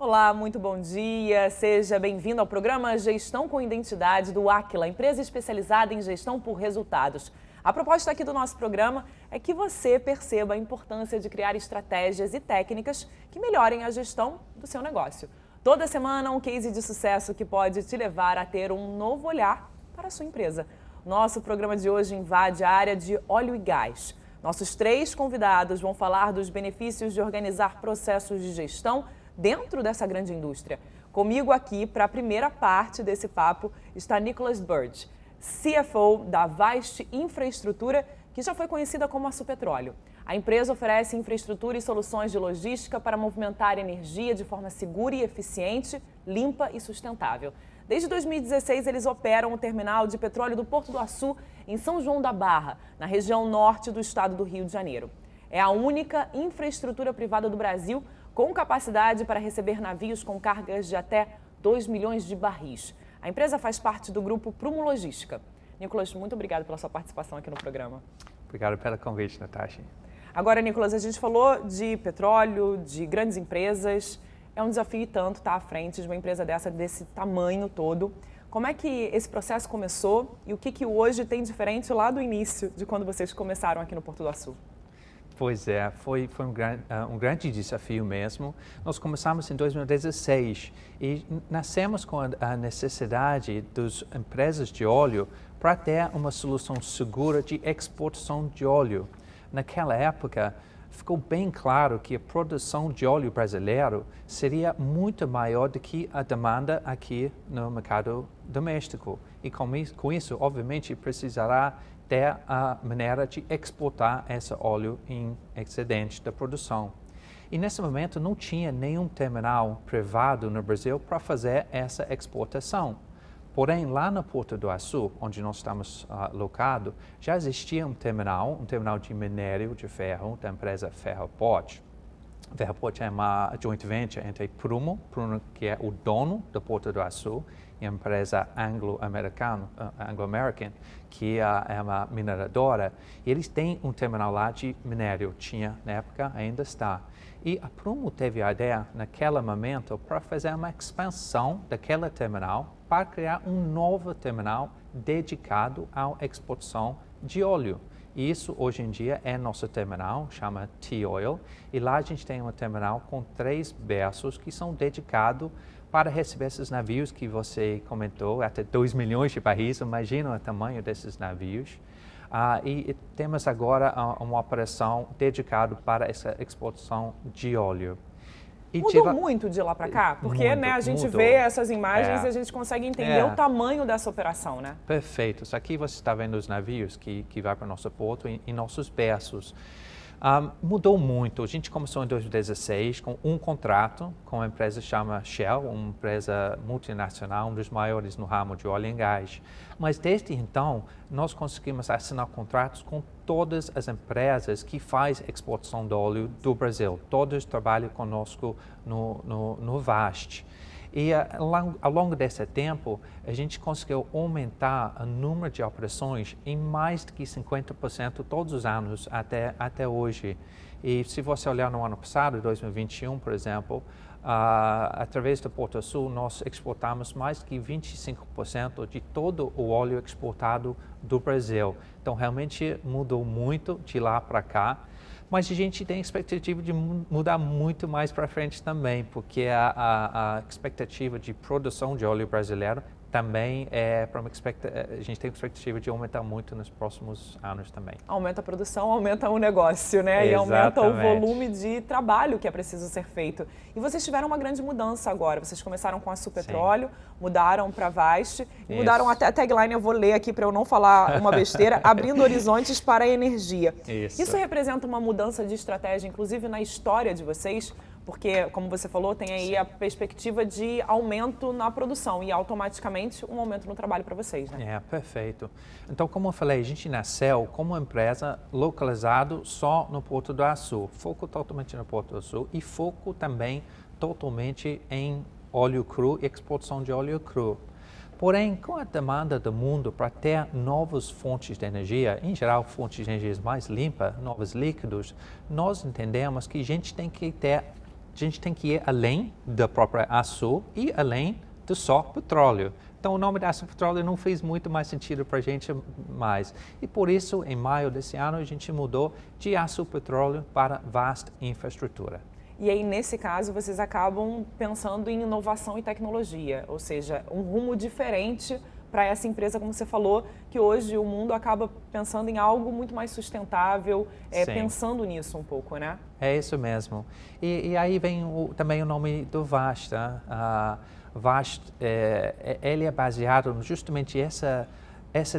Olá, muito bom dia. Seja bem-vindo ao programa Gestão com Identidade do Aquila, empresa especializada em gestão por resultados. A proposta aqui do nosso programa é que você perceba a importância de criar estratégias e técnicas que melhorem a gestão do seu negócio. Toda semana um case de sucesso que pode te levar a ter um novo olhar para a sua empresa. Nosso programa de hoje invade a área de óleo e gás. Nossos 3 convidados vão falar dos benefícios de organizar processos de gestão dentro dessa grande indústria. Comigo aqui, para a primeira parte desse papo, está Nicholas Bird, CFO da Vast Infraestrutura, que já foi conhecida como a Supetróleo. A empresa oferece infraestrutura e soluções de logística para movimentar energia de forma segura e eficiente, limpa e sustentável. Desde 2016, eles operam o terminal de petróleo do Porto do Açu, em São João da Barra, na região norte do estado do Rio de Janeiro. É a única infraestrutura privada do Brasil com capacidade para receber navios com cargas de até 2 milhões de barris. A empresa faz parte do grupo Prumo Logística. Nicholas, muito obrigado pela sua participação aqui no programa. Obrigado pelo convite, Natasha. Agora, Nicholas, a gente falou de petróleo, de grandes empresas. É um desafio e tanto estar à frente de uma empresa desse tamanho todo. Como é que esse processo começou e o que hoje tem diferente lá do início de quando vocês começaram aqui no Porto do Açu? Pois é, foi um grande desafio mesmo. Nós começamos em 2016 e nascemos com a necessidade das empresas de óleo para ter uma solução segura de exportação de óleo. Naquela época, ficou bem claro que a produção de óleo brasileiro seria muito maior do que a demanda aqui no mercado doméstico. E com isso, obviamente, precisará ter a maneira de exportar esse óleo em excedente da produção. E nesse momento não tinha nenhum terminal privado no Brasil para fazer essa exportação. Porém, lá no Porto do Açu, onde nós estamos locados, já existia um terminal de minério de ferro da empresa Ferroport. Ferroport é uma joint venture entre Prumo, que é o dono do Porto do Açu, e a empresa Anglo-American, que é uma mineradora. E eles têm um terminal lá de minério, tinha na época, ainda está. E a Prumo teve a ideia, naquele momento, para fazer uma expansão daquele terminal para criar um novo terminal dedicado à exportação de óleo. E isso, hoje em dia, é nosso terminal, chama T-Oil. E lá a gente tem um terminal com 3 berços que são dedicados para receber esses navios que você comentou, até 2 milhões de barris. Imagina o tamanho desses navios. E temos agora uma operação dedicada para essa exportação de óleo. Mudou muito de lá para cá? Porque a gente vê essas imagens e a gente consegue entender o tamanho dessa operação, né? Perfeito. Aqui você está vendo os navios que vão para o nosso porto e nossos berços. Mudou muito. A gente começou em 2016 com um contrato com uma empresa chamada Shell, uma empresa multinacional, um dos maiores no ramo de óleo e gás. Mas desde então, nós conseguimos assinar contratos com todas as empresas que fazem exportação de óleo do Brasil. Todos trabalham conosco no Vast. E ao longo desse tempo, a gente conseguiu aumentar o número de operações em mais de 50% todos os anos até hoje. E se você olhar no ano passado, 2021, por exemplo, através do Porto Açu, nós exportamos mais de 25% de todo o óleo exportado do Brasil. Então, realmente mudou muito de lá para cá. Mas a gente tem expectativa de mudar muito mais para frente também, porque a expectativa de produção de óleo brasileiro também a gente tem expectativa de aumentar muito nos próximos anos também. Aumenta a produção, aumenta o negócio, né? Exatamente. E aumenta o volume de trabalho que é preciso ser feito. E vocês tiveram uma grande mudança agora. Vocês começaram com a Supetróleo, mudaram para a Vast, e mudaram até a tagline, eu vou ler aqui para eu não falar uma besteira, abrindo horizontes para a energia. Isso representa uma mudança de estratégia, inclusive na história de vocês? Porque, como você falou, tem aí a perspectiva de aumento na produção e automaticamente um aumento no trabalho para vocês, né? Perfeito. Então, como eu falei, a gente nasceu como uma empresa localizada só no Porto do Açu, foco totalmente no Porto do Açu e foco também totalmente em óleo cru e exportação de óleo cru. Porém, com a demanda do mundo para ter novas fontes de energia, em geral fontes de energia mais limpas, novos líquidos, nós entendemos que a gente tem que ter gente tem que ir além da própria Açu e além do só petróleo. Então, o nome da Açu Petróleo não fez muito mais sentido para a gente mais. E por isso, em maio desse ano, a gente mudou de Açu Petróleo para Vast Infraestrutura. E aí, nesse caso, vocês acabam pensando em inovação e tecnologia, ou seja, um rumo diferente para essa empresa, como você falou, que hoje o mundo acaba pensando em algo muito mais sustentável, pensando nisso um pouco, né? É isso mesmo. E aí vem também o nome do Vast. Vast, ele é baseado justamente essa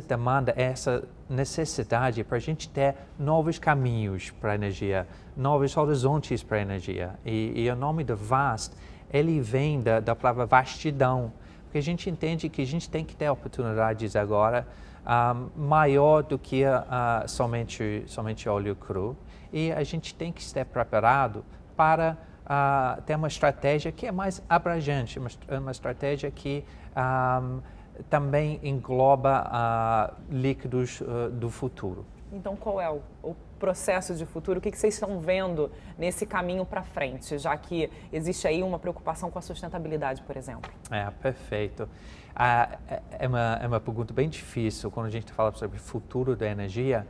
demanda, essa necessidade para a gente ter novos caminhos para a energia, novos horizontes para a energia. E o nome do Vast, ele vem da palavra vastidão, porque a gente entende que a gente tem que ter oportunidades agora maior do que somente óleo cru, e a gente tem que estar preparado para ter uma estratégia que é mais abrangente, uma estratégia que também engloba líquidos do futuro. Então, qual é o processo de futuro? O que vocês estão vendo nesse caminho para frente, já que existe aí uma preocupação com a sustentabilidade, por exemplo? Perfeito. É uma pergunta bem difícil quando a gente fala sobre o futuro da energia.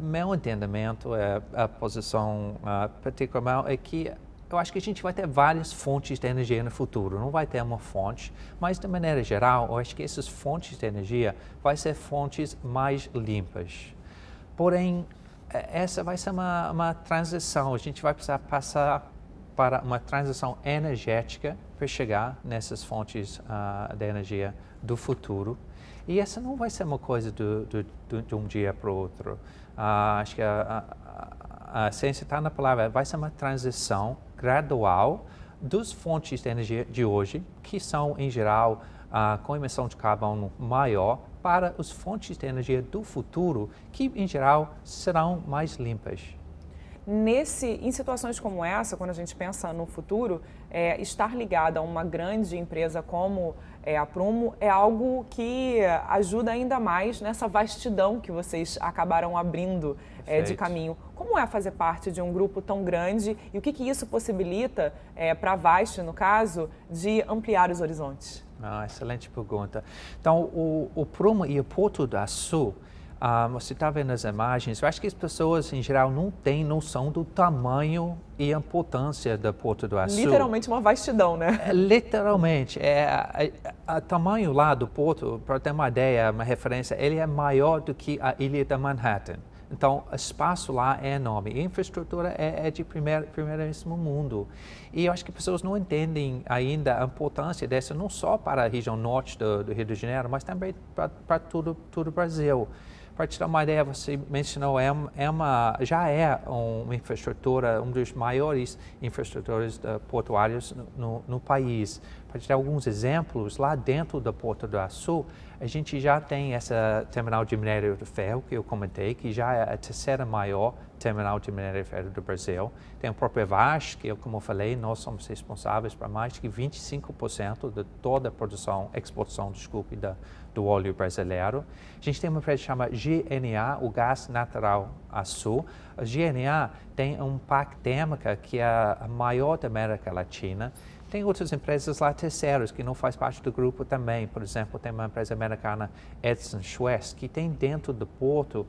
Meu entendimento, a posição particular é que eu acho que a gente vai ter várias fontes de energia no futuro, não vai ter uma fonte, mas de maneira geral, eu acho que essas fontes de energia vão ser fontes mais limpas. Porém, essa vai ser uma transição, a gente vai precisar passar para uma transição energética para chegar nessas fontes de energia do futuro. E essa não vai ser uma coisa de um dia para o outro. Acho que a ciência está na palavra, vai ser uma transição gradual das fontes de energia de hoje, que são, em geral, com emissão de carbono maior, para as fontes de energia do futuro, que, em geral, serão mais limpas. Em situações como essa, quando a gente pensa no futuro, estar ligado a uma grande empresa como a Prumo é algo que ajuda ainda mais nessa vastidão que vocês acabaram abrindo de caminho. Como é fazer parte de um grupo tão grande e o que isso possibilita para a Vast, no caso, de ampliar os horizontes? Excelente pergunta. Então, o Prumo e o Porto da Açu, você está vendo as imagens, eu acho que as pessoas, em geral, não têm noção do tamanho e a importância do Porto do Açu. Literalmente uma vastidão, né? Literalmente. O tamanho lá do porto, para ter uma ideia, uma referência, ele é maior do que a ilha de Manhattan. Então, o espaço lá é enorme. A infraestrutura é de primeiríssimo mundo. E eu acho que as pessoas não entendem ainda a importância dessa, não só para a região norte do Rio de Janeiro, mas também para todo o Brasil. Para te dar uma ideia, você mencionou, já é uma infraestrutura, um dos maiores infraestruturas portuários no país. Para te dar alguns exemplos, lá dentro do Porto do Açu, a gente já tem essa terminal de minério de ferro, que eu comentei, que já é a terceira maior terminal de minério de ferro do Brasil. Tem o próprio Vast, que, como eu falei, nós somos responsáveis por mais de 25% de toda a exportação do óleo brasileiro. A gente tem uma empresa que chama GNA, o Gás Natural Açu. A GNA tem um parque térmico que é a maior da América Latina. Tem outras empresas lá terceiras que não faz parte do grupo também. Por exemplo, tem uma empresa americana, Edson Schwest, que tem dentro do porto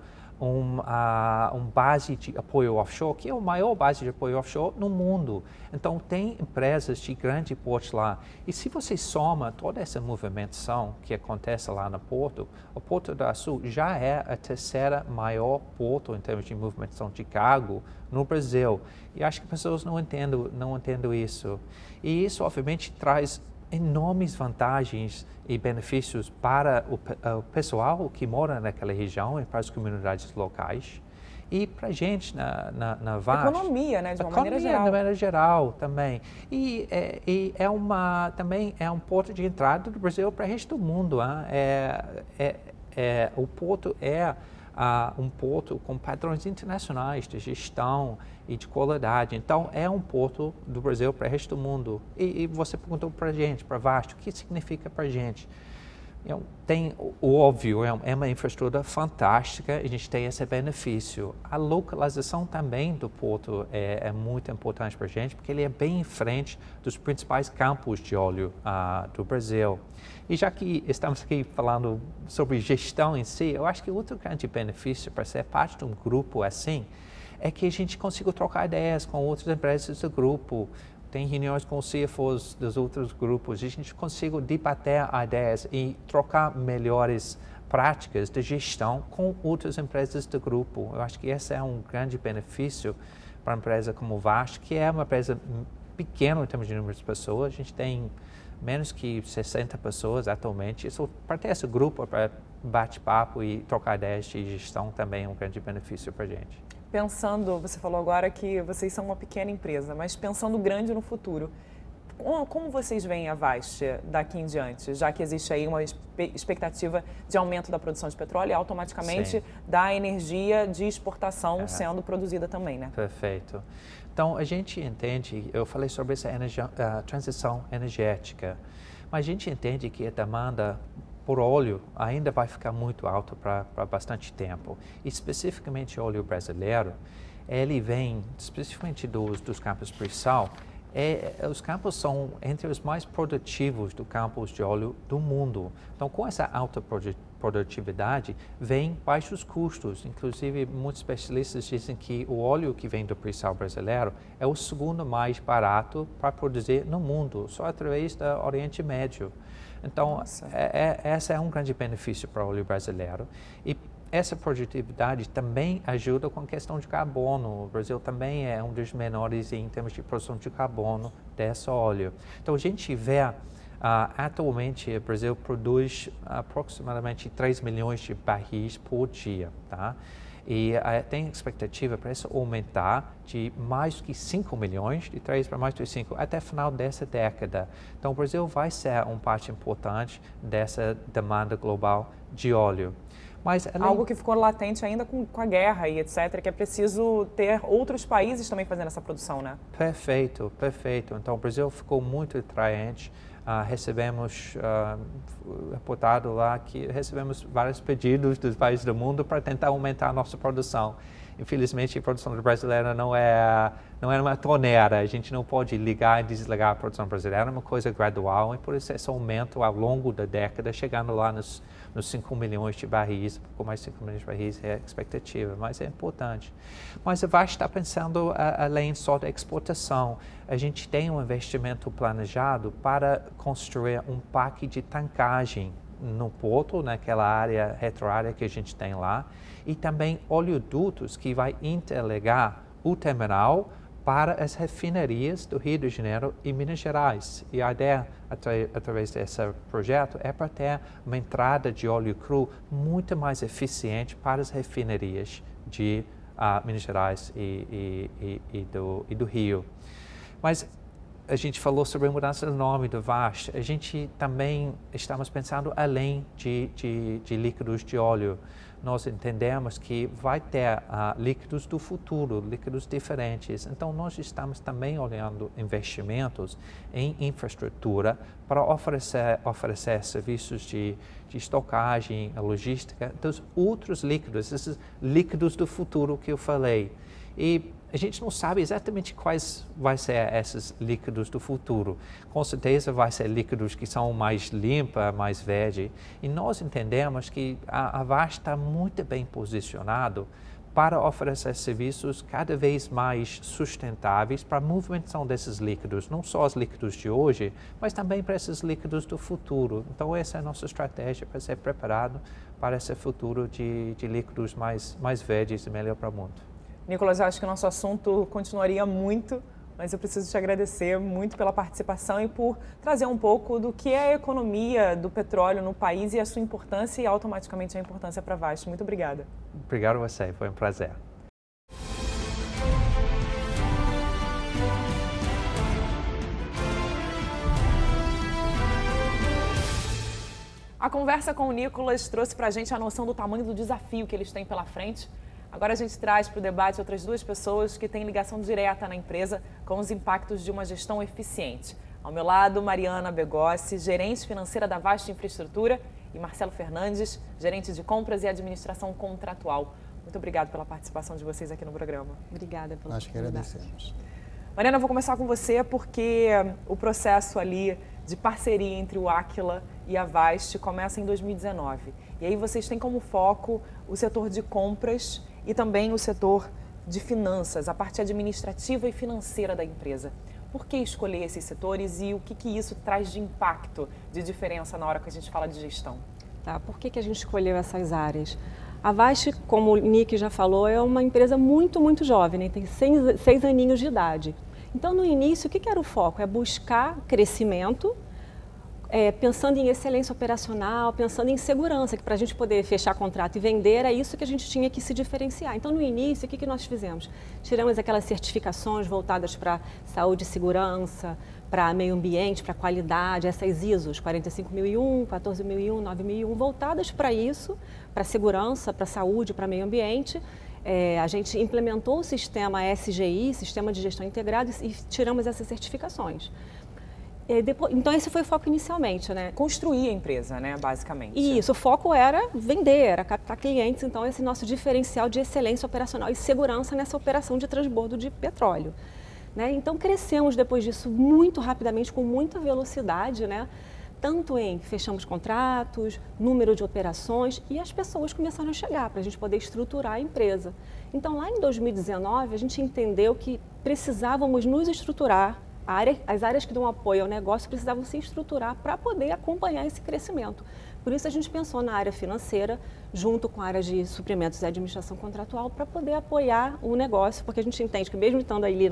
base de apoio offshore, que é a maior base de apoio offshore no mundo. Então, tem empresas de grande porte lá. E se você soma toda essa movimentação que acontece lá no porto, o Porto do Açu já é a terceira maior porto em termos de movimentação de cargo no Brasil. E acho que as pessoas não entendem isso. E isso, obviamente, traz enormes vantagens e benefícios para o pessoal que mora naquela região e para as comunidades locais e para a gente na Vast. Economia, né, de uma maneira geral. De maneira geral também. E também é um porto de entrada do Brasil para o resto do mundo. O porto é um porto com padrões internacionais de gestão e de qualidade. Então, é um porto do Brasil para o resto do mundo. E você perguntou para a gente, para a Vast, o que significa para a gente? Tem o óbvio, é uma infraestrutura fantástica, a gente tem esse benefício. A localização também do porto é muito importante para a gente, porque ele é bem em frente dos principais campos de óleo do Brasil. E já que estamos aqui falando sobre gestão em si, eu acho que outro grande benefício para ser parte de um grupo assim é que a gente consiga trocar ideias com outras empresas do grupo. Tem reuniões com os CFOs dos outros grupos, a gente consegue debater ideias e trocar melhores práticas de gestão com outras empresas do grupo. Eu acho que esse é um grande benefício para uma empresa como o Vast, que é uma empresa pequena em termos de número de pessoas. A gente tem menos que 60 pessoas atualmente. Isso, para ter esse grupo, para bate-papo e trocar ideias de gestão, também é um grande benefício para a gente. Pensando, você falou agora que vocês são uma pequena empresa, mas pensando grande no futuro, como vocês veem a Vast daqui em diante, já que existe aí uma expectativa de aumento da produção de petróleo e automaticamente Sim. da energia de exportação sendo produzida também, né? Perfeito. Então, a gente entende, eu falei sobre essa transição energética, mas a gente entende que a demanda por óleo ainda vai ficar muito alto para bastante tempo. E especificamente o óleo brasileiro, ele vem especificamente dos campos pre-sal. Os campos são entre os mais produtivos dos campos de óleo do mundo. Então, com essa alta produtividade, vem baixos custos. Inclusive, muitos especialistas dizem que o óleo que vem do pre-sal brasileiro é o segundo mais barato para produzir no mundo, só através do Oriente Médio. Então, esse é um grande benefício para o óleo brasileiro. E essa produtividade também ajuda com a questão de carbono. O Brasil também é um dos menores em termos de produção de carbono desse óleo. Então, a gente vê, atualmente, o Brasil produz aproximadamente 3 milhões de barris por dia, tá? E tem expectativa para isso aumentar de mais que 5 milhões, de 3 para mais de 5, até o final dessa década. Então, o Brasil vai ser uma parte importante dessa demanda global de óleo. Mas algo que ficou latente ainda com a guerra e etc., que é preciso ter outros países também fazendo essa produção, né? Perfeito, perfeito. Então, o Brasil ficou muito atraente. Recebemos, reportado lá, que recebemos vários pedidos dos países do mundo para tentar aumentar a nossa produção. Infelizmente, a produção brasileira não é uma torneira. A gente não pode ligar e desligar a produção brasileira, é uma coisa gradual, e por isso esse aumento ao longo da década, chegando lá nos 5 milhões de barris, pouco mais de 5 milhões de barris é a expectativa, mas é importante. Mas a Vast está pensando além só da exportação. A gente tem um investimento planejado para construir um parque de tankagem no porto, naquela área retroárea que a gente tem lá, e também oleodutos que vai interligar o terminal para as refinarias do Rio de Janeiro e Minas Gerais. E a ideia, através desse projeto, é para ter uma entrada de óleo cru muito mais eficiente para as refinarias de Minas Gerais e do Rio. Mas a gente falou sobre a mudança do nome do Vast. A gente também estamos pensando além de líquidos de óleo. Nós entendemos que vai ter líquidos do futuro, líquidos diferentes. Então, nós estamos também olhando investimentos em infraestrutura para oferecer serviços de estocagem, logística dos outros líquidos, esses líquidos do futuro que eu falei. E a gente não sabe exatamente quais vai ser esses líquidos do futuro. Com certeza vai ser líquidos que são mais limpos, mais verdes. E nós entendemos que a Vast está muito bem posicionado para oferecer serviços cada vez mais sustentáveis para a movimentação desses líquidos, não só os líquidos de hoje, mas também para esses líquidos do futuro. Então, essa é a nossa estratégia para ser preparado para esse futuro de líquidos mais verdes e melhor para o mundo. Nicolas, eu acho que o nosso assunto continuaria muito, mas eu preciso te agradecer muito pela participação e por trazer um pouco do que é a economia do petróleo no país e a sua importância e automaticamente a importância para a Vast. Muito obrigada. Obrigado a você, foi um prazer. A conversa com o Nicolas trouxe para a gente a noção do tamanho do desafio que eles têm pela frente. Agora a gente traz para o debate outras duas pessoas que têm ligação direta na empresa com os impactos de uma gestão eficiente. Ao meu lado, Mariana Begossi, gerente financeira da Vast Infraestrutura, e Marcelo Fernandes, gerente de compras e administração contratual. Muito obrigada pela participação de vocês aqui no programa. Obrigada pela Nós que agradecemos. Mariana, eu vou começar com você porque o processo ali de parceria entre o Aquila e a Vast começa em 2019. E aí vocês têm como foco o setor de compras e também o setor de finanças, a parte administrativa e financeira da empresa. Por que escolher esses setores e o que isso traz de impacto, de diferença na hora que a gente fala de gestão? Tá, por que a gente escolheu essas áreas? A Vast, como o Nick já falou, é uma empresa muito jovem, né? Tem 6 aninhos de idade. Então, no início, o que era o foco? É buscar crescimento, pensando em excelência operacional, pensando em segurança, que para a gente poder fechar contrato e vender, era isso que a gente tinha que se diferenciar. Então, no início, o que nós fizemos? Tiramos aquelas certificações voltadas para saúde e segurança, para meio ambiente, para qualidade, essas ISOs 45001, 14001, 9001, voltadas para isso, para segurança, para saúde, para meio ambiente. A gente implementou o sistema SGI, Sistema de Gestão Integrado, e tiramos essas certificações. Então, esse foi o foco inicialmente, né? Construir a empresa, né, basicamente. Isso, o foco era vender, era captar clientes, então esse nosso diferencial de excelência operacional e segurança nessa operação de transbordo de petróleo. Né? Então, crescemos depois disso muito rapidamente, com muita velocidade, né? Tanto em fechamos contratos, número de operações, e as pessoas começaram a chegar para a gente poder estruturar a empresa. Então, lá em 2019, a gente entendeu que precisávamos nos estruturar, as áreas que dão apoio ao negócio precisavam se estruturar para poder acompanhar esse crescimento. Por isso, a gente pensou na área financeira, junto com a área de suprimentos e administração contratual, para poder apoiar o negócio, porque a gente entende que mesmo estando ali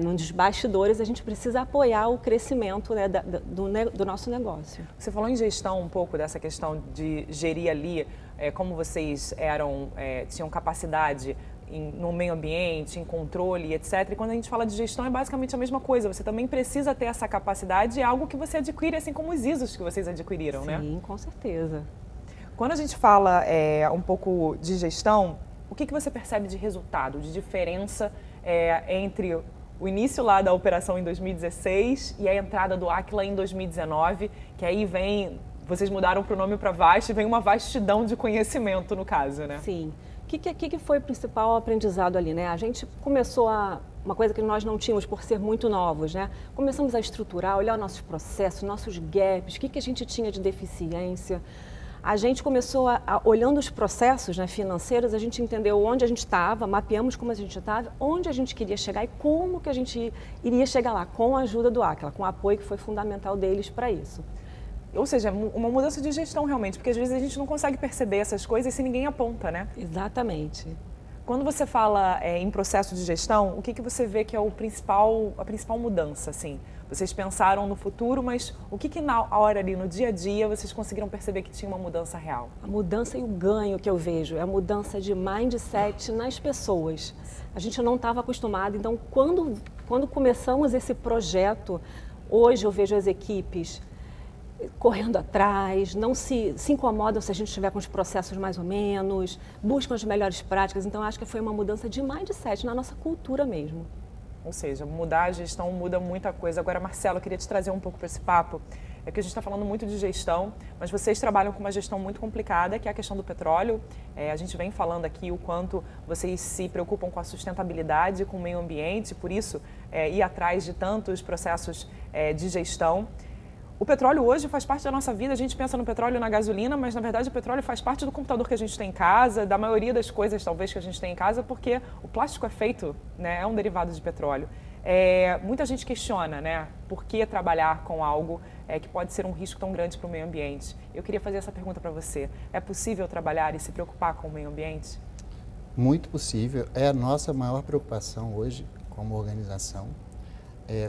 nos bastidores, a gente precisa apoiar o crescimento, né, do nosso negócio. Você falou em gestão um pouco dessa questão de gerir ali, como vocês tinham capacidade no meio ambiente, em controle, etc. E quando a gente fala de gestão é basicamente a mesma coisa. Você também precisa ter essa capacidade, é algo que você adquire, assim como os ISOs que vocês adquiriram, Sim, né? Sim, com certeza. Quando a gente fala um pouco de gestão, o que você percebe de resultado, de diferença entre o início lá da operação em 2016 e a entrada do Aquila em 2019, que aí vocês mudaram para o nome para Vast, vem uma vastidão de conhecimento no caso, né? Sim. O que foi o principal aprendizado ali, né? A gente começou uma coisa que nós não tínhamos por ser muito novos, né? Começamos a estruturar, olhar nossos processos, nossos gaps, o que a gente tinha de deficiência. A gente começou olhando os processos, né, financeiros, a gente entendeu onde a gente estava, mapeamos como a gente estava, onde a gente queria chegar e como que a gente iria chegar lá, com a ajuda do Aquila, com o apoio que foi fundamental deles para isso. Ou seja, uma mudança de gestão realmente, porque às vezes a gente não consegue perceber essas coisas se ninguém aponta, né? Exatamente. Quando você fala em processo de gestão, o que você vê que é a principal mudança, assim? Vocês pensaram no futuro, mas o que na hora ali, no dia a dia, vocês conseguiram perceber que tinha uma mudança real? A mudança e o ganho que eu vejo é a mudança de mindset nas pessoas. A gente não estava acostumado, então quando começamos esse projeto, hoje eu vejo as equipes correndo atrás, não se incomodam se a gente estiver com os processos mais ou menos, buscam as melhores práticas. Então, acho que foi uma mudança de mindset na nossa cultura mesmo. Ou seja, mudar a gestão muda muita coisa. Agora, Marcelo, eu queria te trazer um pouco para esse papo. É que a gente está falando muito de gestão, mas vocês trabalham com uma gestão muito complicada, que é a questão do petróleo. A gente vem falando aqui o quanto vocês se preocupam com a sustentabilidade, com o meio ambiente, por isso ir atrás de tantos processos de gestão. O petróleo hoje faz parte da nossa vida, a gente pensa no petróleo e na gasolina, mas na verdade o petróleo faz parte do computador que a gente tem em casa, da maioria das coisas talvez que a gente tem em casa, porque o plástico é feito, né, é um derivado de petróleo. Muita gente questiona, né, por que trabalhar com algo que pode ser um risco tão grande para o meio ambiente. Eu queria fazer essa pergunta para você. É possível trabalhar e se preocupar com o meio ambiente? Muito possível. É a nossa maior preocupação hoje como organização.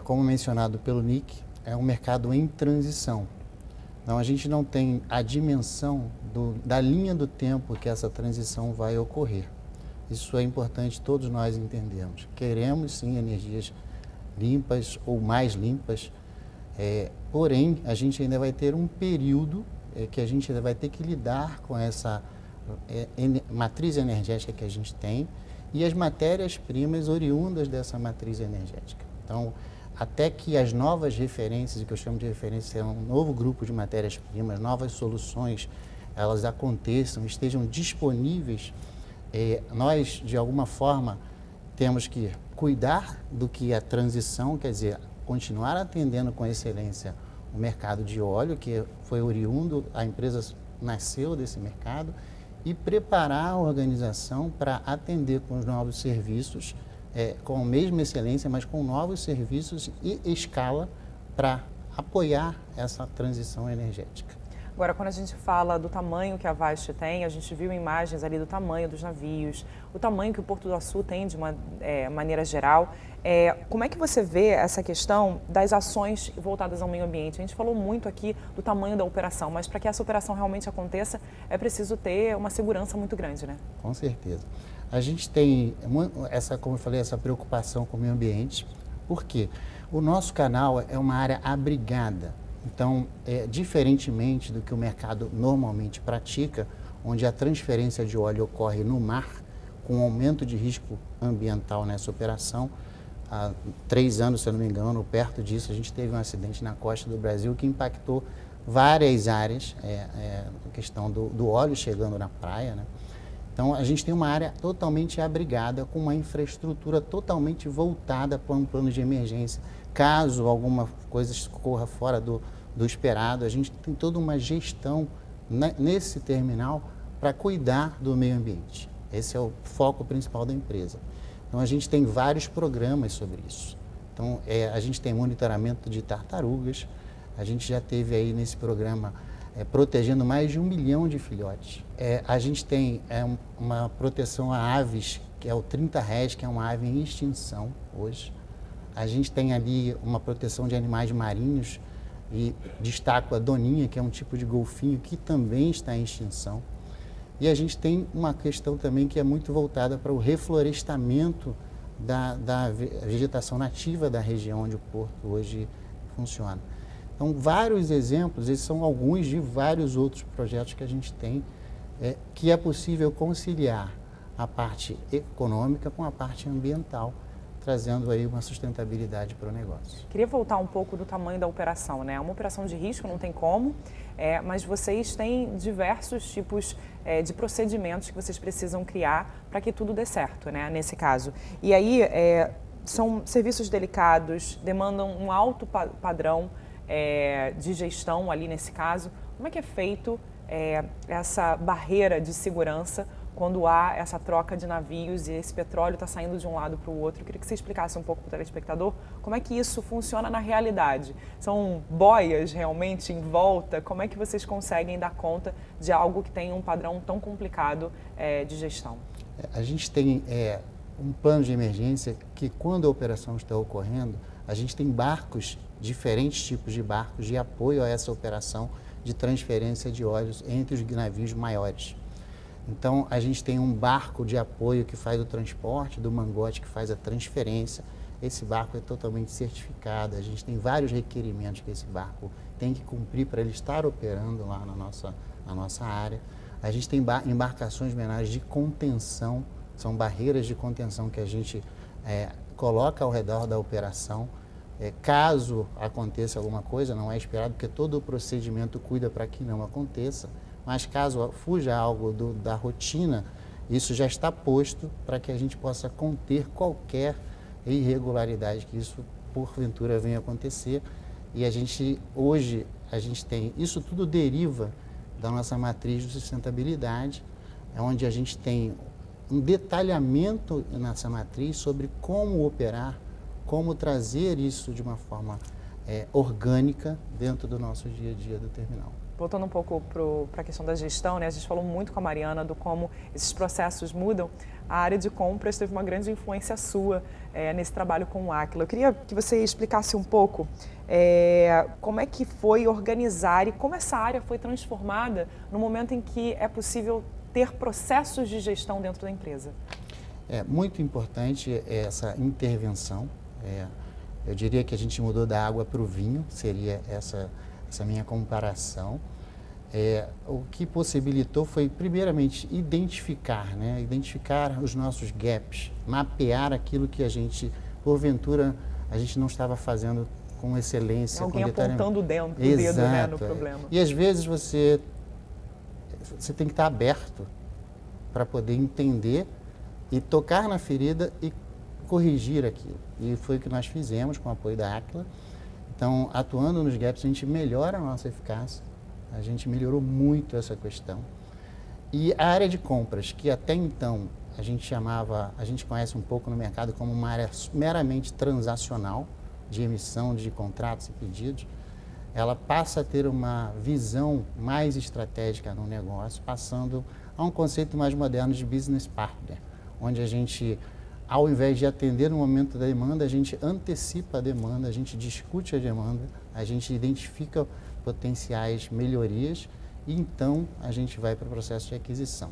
Como mencionado pelo Nick, é um mercado em transição. Então, a gente não tem a dimensão da linha do tempo que essa transição vai ocorrer. Isso é importante todos nós entendermos. Queremos, sim, energias limpas ou mais limpas, porém, a gente ainda vai ter um período que a gente ainda vai ter que lidar com essa matriz energética que a gente tem e as matérias-primas oriundas dessa matriz energética. Então, até que as novas referências, o que eu chamo de referência, é um novo grupo de matérias-primas, novas soluções, elas aconteçam, estejam disponíveis, nós, de alguma forma, temos que cuidar do que é a transição, quer dizer, continuar atendendo com excelência o mercado de óleo, que foi oriundo, a empresa nasceu desse mercado, e preparar a organização para atender com os novos serviços, com a mesma excelência, mas com novos serviços e escala para apoiar essa transição energética. Agora, quando a gente fala do tamanho que a Vasti tem, a gente viu imagens ali do tamanho dos navios, o tamanho que o Porto do Açu tem de uma maneira geral. Como é que você vê essa questão das ações voltadas ao meio ambiente? A gente falou muito aqui do tamanho da operação, mas para que essa operação realmente aconteça, é preciso ter uma segurança muito grande, né? Com certeza. A gente tem, como eu falei, essa preocupação com o meio ambiente, porque o nosso canal é uma área abrigada. Então, diferentemente do que o mercado normalmente pratica, onde a transferência de óleo ocorre no mar, com um aumento de risco ambiental nessa operação, há 3 anos, se eu não me engano, perto disso, a gente teve um acidente na costa do Brasil que impactou várias áreas, a questão do óleo chegando na praia, né? Então, a gente tem uma área totalmente abrigada, com uma infraestrutura totalmente voltada para um plano de emergência. Caso alguma coisa corra fora do esperado, a gente tem toda uma gestão nesse terminal para cuidar do meio ambiente. Esse é o foco principal da empresa. Então, a gente tem vários programas sobre isso. Então, a gente tem monitoramento de tartarugas, a gente já teve aí nesse programa protegendo mais de 1 milhão de filhotes. A gente tem uma proteção a aves, que é o 30 Res, que é uma ave em extinção hoje. A gente tem ali uma proteção de animais marinhos, e destaco a doninha, que é um tipo de golfinho que também está em extinção. E a gente tem uma questão também que é muito voltada para o reflorestamento da vegetação nativa da região onde o porto hoje funciona. Então, vários exemplos, esses são alguns de vários outros projetos que a gente tem, que é possível conciliar a parte econômica com a parte ambiental, trazendo aí uma sustentabilidade para o negócio. Queria voltar um pouco do tamanho da operação, né? É uma operação de risco, não tem como, mas vocês têm diversos tipos de procedimentos que vocês precisam criar para que tudo dê certo, né? Nesse caso. E aí, são serviços delicados, demandam um alto padrão de gestão ali nesse caso. Como é que é feito essa barreira de segurança quando há essa troca de navios e esse petróleo está saindo de um lado para o outro? Eu queria que você explicasse um pouco para o telespectador como é que isso funciona na realidade. São boias realmente em volta? Como é que vocês conseguem dar conta de algo que tem um padrão tão complicado de gestão? A gente tem um plano de emergência que, quando a operação está ocorrendo, a gente tem barcos, diferentes tipos de barcos de apoio a essa operação de transferência de óleos entre os navios maiores. Então, a gente tem um barco de apoio que faz o transporte, do mangote que faz a transferência. Esse barco é totalmente certificado, a gente tem vários requerimentos que esse barco tem que cumprir para ele estar operando lá na nossa área. A gente tem embarcações menores de contenção, são barreiras de contenção que a gente coloca ao redor da operação. Caso aconteça alguma coisa, não é esperado, porque todo o procedimento cuida para que não aconteça. Mas caso fuja algo da rotina, isso já está posto para que a gente possa conter qualquer irregularidade que isso, porventura, venha acontecer. E hoje, isso tudo deriva da nossa matriz de sustentabilidade, onde a gente tem um detalhamento nessa matriz sobre como operar, como trazer isso de uma forma orgânica dentro do nosso dia a dia do terminal. Voltando um pouco para a questão da gestão, né? A gente falou muito com a Mariana do como esses processos mudam. A área de compras teve uma grande influência sua nesse trabalho com o Aquila. Eu queria que você explicasse um pouco como é que foi organizar e como essa área foi transformada no momento em que é possível ter processos de gestão dentro da empresa. É muito importante essa intervenção. Eu diria que a gente mudou da água para o vinho, seria essa minha comparação. O que possibilitou foi, primeiramente, identificar os nossos gaps, mapear aquilo que a gente, porventura, a gente não estava fazendo com excelência. Alguém com apontando o dedo, né, no problema. E às vezes você tem que estar aberto para poder entender e tocar na ferida e corrigir aquilo. E foi o que nós fizemos com o apoio da Aquila. Então, atuando nos gaps, a gente melhora a nossa eficácia, a gente melhorou muito essa questão. E a área de compras, que até então a gente conhece um pouco no mercado como uma área meramente transacional, de emissão de contratos e pedidos, ela passa a ter uma visão mais estratégica no negócio, passando a um conceito mais moderno de business partner, onde a gente, ao invés de atender no momento da demanda, a gente antecipa a demanda, a gente discute a demanda, a gente identifica potenciais melhorias e então a gente vai para o processo de aquisição.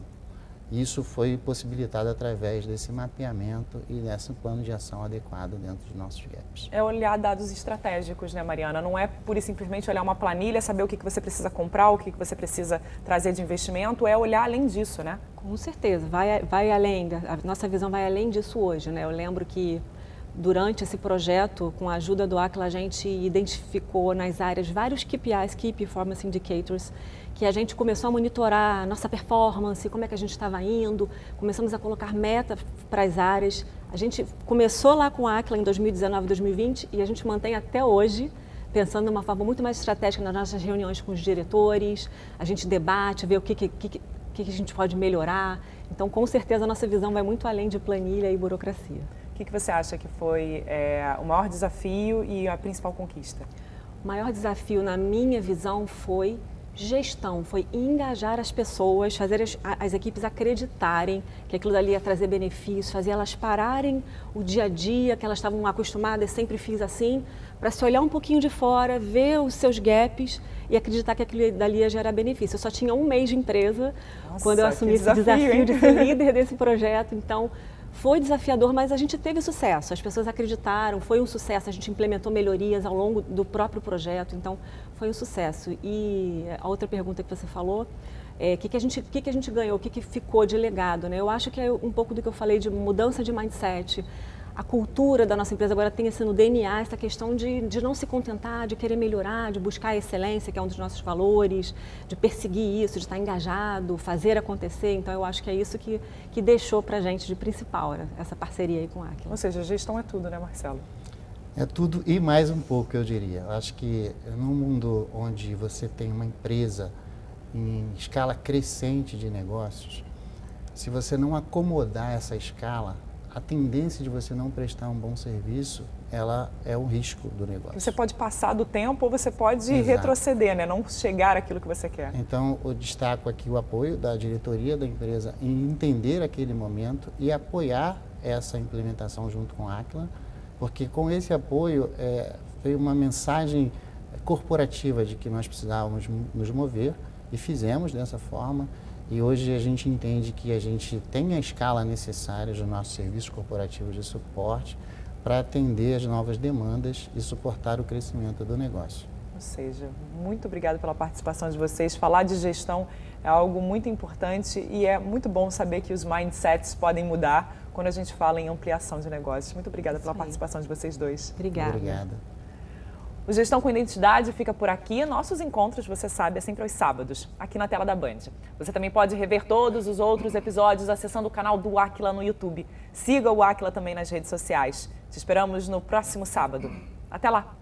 Isso foi possibilitado através desse mapeamento e desse plano de ação adequado dentro dos nossos gaps. É olhar dados estratégicos, né, Mariana? Não é pura e simplesmente olhar uma planilha, saber o que você precisa comprar, o que você precisa trazer de investimento, é olhar além disso, né? Com certeza, vai além, a nossa visão vai além disso hoje, né? Eu lembro que durante esse projeto, com a ajuda do Aquila, a gente identificou nas áreas vários KPIs, Key Performance Indicators, que a gente começou a monitorar a nossa performance, como é que a gente estava indo, começamos a colocar metas para as áreas. A gente começou lá com a Aquila em 2019, 2020 e a gente mantém até hoje, pensando de uma forma muito mais estratégica nas nossas reuniões com os diretores, a gente debate, vê o que a gente pode melhorar. Então, com certeza, a nossa visão vai muito além de planilha e burocracia. O que você acha que foi o maior desafio e a principal conquista? O maior desafio, na minha visão, foi gestão, foi engajar as pessoas, fazer as equipes acreditarem que aquilo dali ia trazer benefícios, fazer elas pararem o dia a dia, que elas estavam acostumadas, sempre fiz assim, para se olhar um pouquinho de fora, ver os seus gaps e acreditar que aquilo dali ia gerar benefício. Eu só tinha 1 mês de empresa. Nossa, quando eu assumi esse desafio de ser líder desse projeto, então foi desafiador, mas a gente teve sucesso, as pessoas acreditaram, foi um sucesso, a gente implementou melhorias ao longo do próprio projeto, então foi um sucesso. E a outra pergunta que você falou, o que a gente ganhou, o que ficou de legado, né? Eu acho que é um pouco do que eu falei de mudança de mindset. A cultura da nossa empresa agora tem assim no DNA essa questão de não se contentar, de querer melhorar, de buscar a excelência, que é um dos nossos valores, de perseguir isso, de estar engajado, fazer acontecer. Então, eu acho que é isso que deixou para a gente de principal, né? Essa parceria aí com a Aquila. Ou seja, gestão é tudo, né, Marcelo? É tudo e mais um pouco, eu diria. Eu acho que num mundo onde você tem uma empresa em escala crescente de negócios, se você não acomodar essa escala, a tendência de você não prestar um bom serviço, ela é um risco do negócio. Você pode passar do tempo ou você pode Exato. Retroceder, né? Não chegar àquilo que você quer. Então, eu destaco aqui o apoio da diretoria da empresa em entender aquele momento e apoiar essa implementação junto com a Aquila, porque com esse apoio veio uma mensagem corporativa de que nós precisávamos nos mover e fizemos dessa forma. E hoje a gente entende que a gente tem a escala necessária dos nossos serviços corporativos de suporte para atender as novas demandas e suportar o crescimento do negócio. Ou seja, muito obrigada pela participação de vocês. Falar de gestão é algo muito importante e é muito bom saber que os mindsets podem mudar quando a gente fala em ampliação de negócios. Muito obrigada pela participação de vocês dois. Obrigada. Obrigada. O Gestão com Identidade fica por aqui. Nossos encontros, você sabe, é sempre aos sábados, aqui na tela da Band. Você também pode rever todos os outros episódios acessando o canal do Aquila no YouTube. Siga o Aquila também nas redes sociais. Te esperamos no próximo sábado. Até lá!